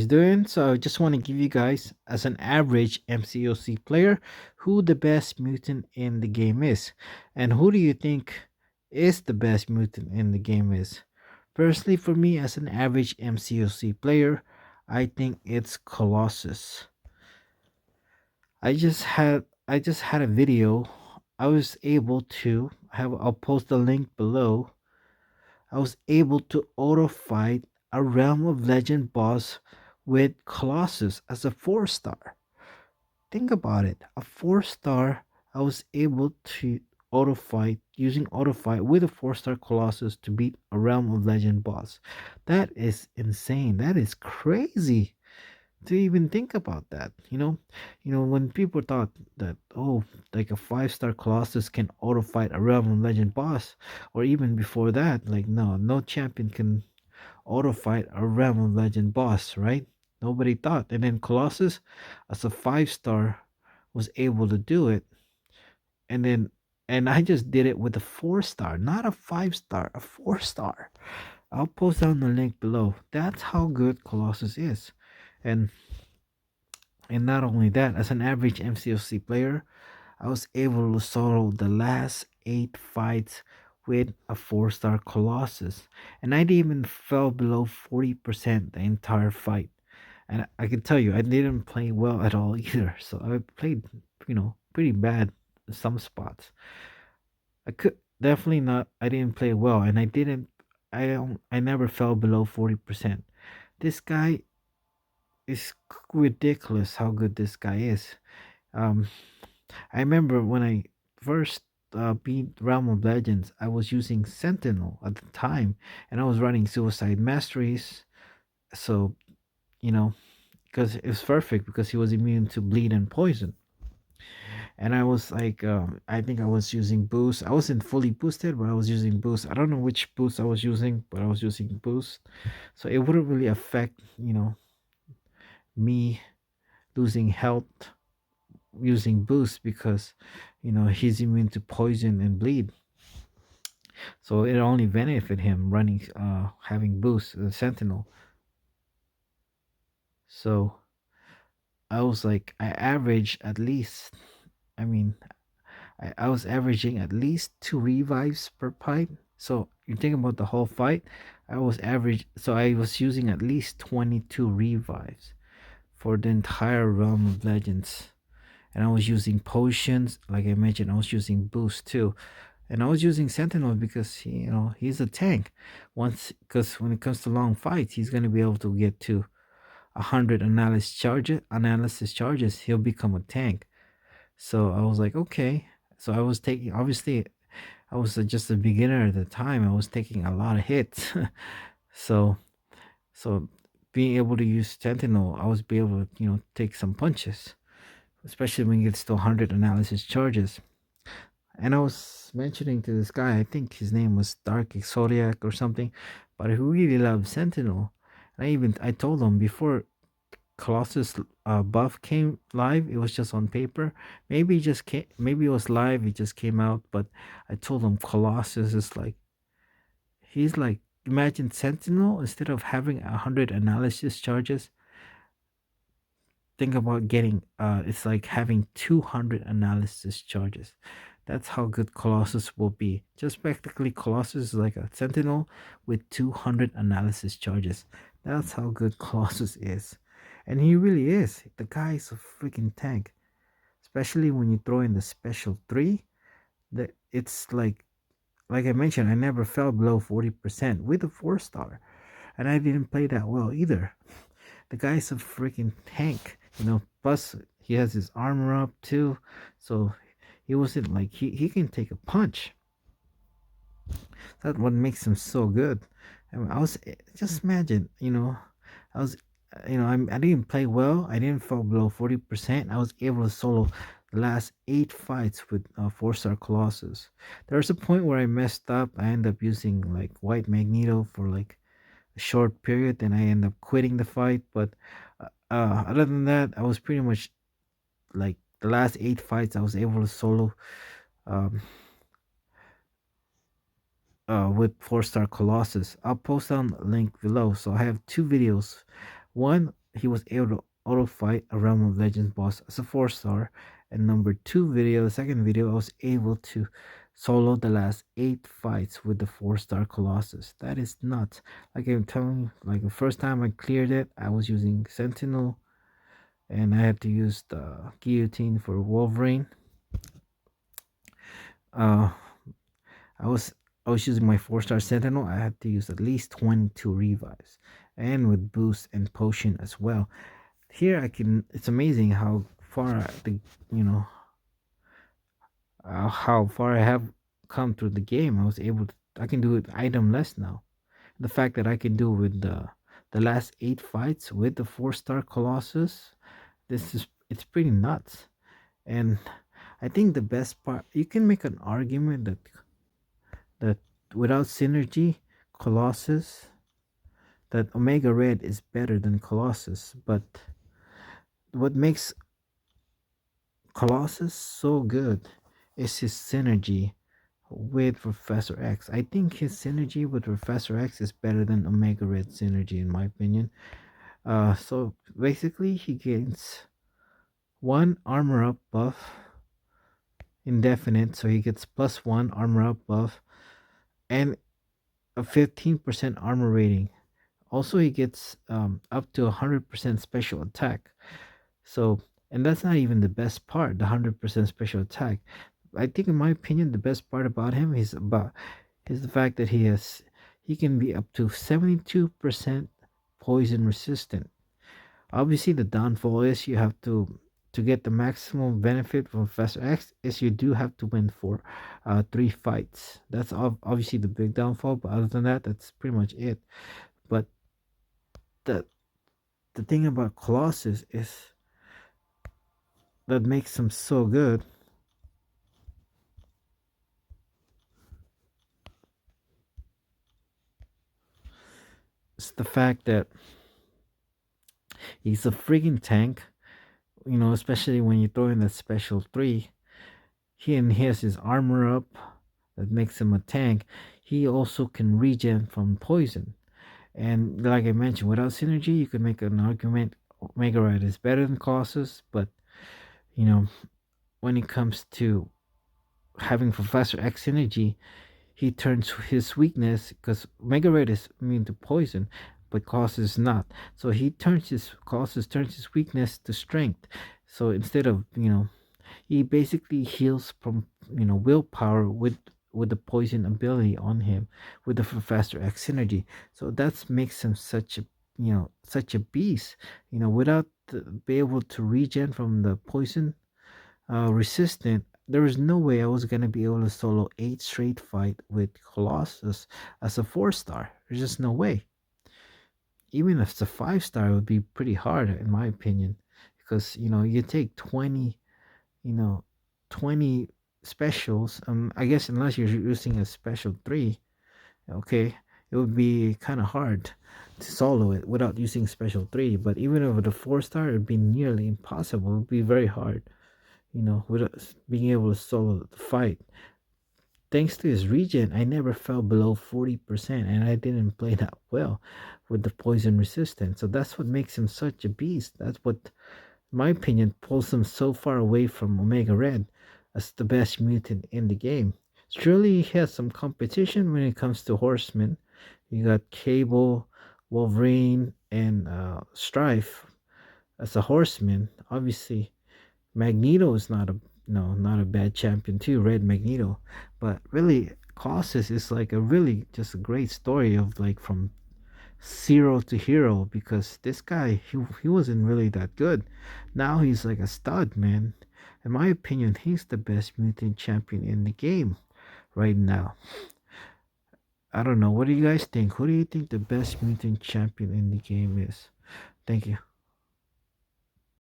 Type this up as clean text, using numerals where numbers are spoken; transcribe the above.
doing? So I just want to give you guys, as an average MCOC player, who the best mutant in the game is. And who do you think is the best mutant in the game is? Personally, for me, as an average MCOC player, I think it's Colossus. I just had a video. I was able to have I'll post the link below. I was able to auto fight a Realm of Legend boss with Colossus as a 4 star. Think about it. A 4 star, I was able to auto fight using auto fight with a 4 star Colossus to beat a Realm of Legend boss. That is insane. That is crazy to even think about that. When people thought that, oh, like a 5 star Colossus can auto fight a Realm of Legend boss, or even before that, like, no champion can auto fight a Realm of Legend boss, right? Nobody thought. And then Colossus, as a 5 star, was able to do it. And then, and I just did it with a 4 star, not a 5 star, a 4 star. I'll post down the link below. That's how good Colossus is. And and not only that, as an average MCOC player, I was able to solo the last 8 fights with a 4 star Colossus. And I didn't even fell below 40% the entire fight. And I can tell you, I didn't play well at all either. So I played, pretty bad in some spots. I could definitely not, I didn't play well. And I never fell below 40%. This guy is ridiculous how good this guy is. Um, I remember when I first beat Realm of Legends, I was using Sentinel at the time, and I was running Suicide Masteries. So, you know, because it was perfect because he was immune to bleed and poison. And I was like, I think I was using boost. I wasn't fully boosted, but I was using boost. I don't know which boost I was using, but I was using boost. So it wouldn't really affect, me losing health using boost because he's immune to poison and bleed, so it only benefit him running having boost the sentinel. So I was like, I average at least, I mean, I was averaging at least 2 revives per fight. So you think about the whole fight, I was using at least 22 revives for the entire Realm of Legends. And I was using potions, like I mentioned. I was using boost too, and I was using Sentinel because he's a tank. Because when it comes to long fights, he's gonna be able to get to 100 analysis charges. He'll become a tank. So I was like, okay. So I was taking, obviously, I was just a beginner at the time. I was taking a lot of hits. so so being able to use Sentinel, I was be able to take some punches, especially when it gets to 100 analysis charges. And I was mentioning to this guy, I think his name was Dark Zodiac or something, but who really loves Sentinel. And I told him before Colossus buff came live, it was just on paper. Maybe it just came, maybe it was live, it just came out. But I told him Colossus is like, he's like, imagine Sentinel, instead of having 100 analysis charges, think about getting it's like having 200 analysis charges. That's how good Colossus will be. Just practically, Colossus is like a Sentinel with 200 analysis charges. That's how good Colossus is. And he really is. The guy is a freaking tank. Especially when you throw in the special 3. That it's like I mentioned, I never fell below 40% with a 4 star. And I didn't play that well either. The guy's a freaking tank. Plus he has his armor up too. So he wasn't like, he can take a punch. That's what makes him so good. I was, just imagine, I was, I didn't play well. I didn't fall below 40%. I was able to solo the last 8 fights with 4 star Colossus. There was a point where I messed up. I ended up using like White Magneto for like a short period, and I ended up quitting the fight. But other than that, I was pretty much like the last 8 fights I was able to solo um, with 4 star Colossus. I'll post down the link below. So I have 2 videos. One he was able to auto fight a Realm of Legends boss as a 4 star. And number two video, the second video, I was able to solo the last 8 fights with the 4 star Colossus. That is nuts. Like I'm telling you, like the first time I cleared it, I was using Sentinel and I had to use the guillotine for Wolverine. Uh, I was I was using my 4 star Sentinel. I had to use at least 22 revives, and with boost and potion as well. Here I can. It's amazing how far you know how far I have come through the game. I was able to. I can do it itemless now. The fact that I can do with the last 8 fights with the 4 star Colossus, it's pretty nuts. And I think the best part, you can make an argument that without synergy, Colossus, that Omega Red is better than Colossus. But what makes Colossus so good is his synergy with Professor X. I think his synergy with Professor X is better than Omega Red synergy in my opinion. So basically he gains one armor up buff indefinite, so he gets plus one armor up buff and a 15% armor rating. Also, he gets up to 100% special attack. So, and that's not even the best part, the 100% special attack. I think, in my opinion, the best part about him is the fact that he can be up to 72% poison resistant. Obviously, the downfall is you have to get the maximum benefit from Professor X is you do have to win for 3 fights. That's obviously the big downfall, but other than that, that's pretty much it. But the the thing about Colossus is that makes him so good is the fact that he's a freaking tank. You know, especially when you throw in that special three. He has his armor up that makes him a tank. He also can regen from poison. And like I mentioned, without synergy, you could make an argument Omega Red is better than Colossus, but you know, when it comes to having Professor X synergy, he turns his weakness because Omega Red is immune to poison, but Colossus is not. So he turns his Colossus turns his weakness to strength. So instead of he basically heals from willpower with the poison ability on him with the Professor X synergy. So that makes him such a beast. Without be able to regen from the poison resistant, there was no way I was gonna be able to solo 8 straight fight with Colossus as a 4 star. There's just no way. Even if it's a 5 star, it would be pretty hard in my opinion, because you take 20 you know 20 specials. I guess unless you're using a special 3, okay, it would be kind of hard to solo it without using special 3. But even with a 4 star, it would be nearly impossible. It would be very hard, without being able to solo the fight. Thanks to his regen, I never fell below 40%, and I didn't play that well with the poison resistance. So that's what makes him such a beast. That's what, in my opinion, pulls him so far away from Omega Red as the best mutant in the game. Surely he has some competition when it comes to horsemen. You got Cable, Wolverine, and Strife as a horseman. Obviously, Magneto is not a bad champion too, Red Magneto. But really, Colossus is like a really just a great story of like from zero to hero, because this guy he wasn't really that good. Now he's like a stud, man. In my opinion, he's the best mutant champion in the game right now. I don't know. What do you guys think? Who do you think the best mutant champion in the game is? Thank you.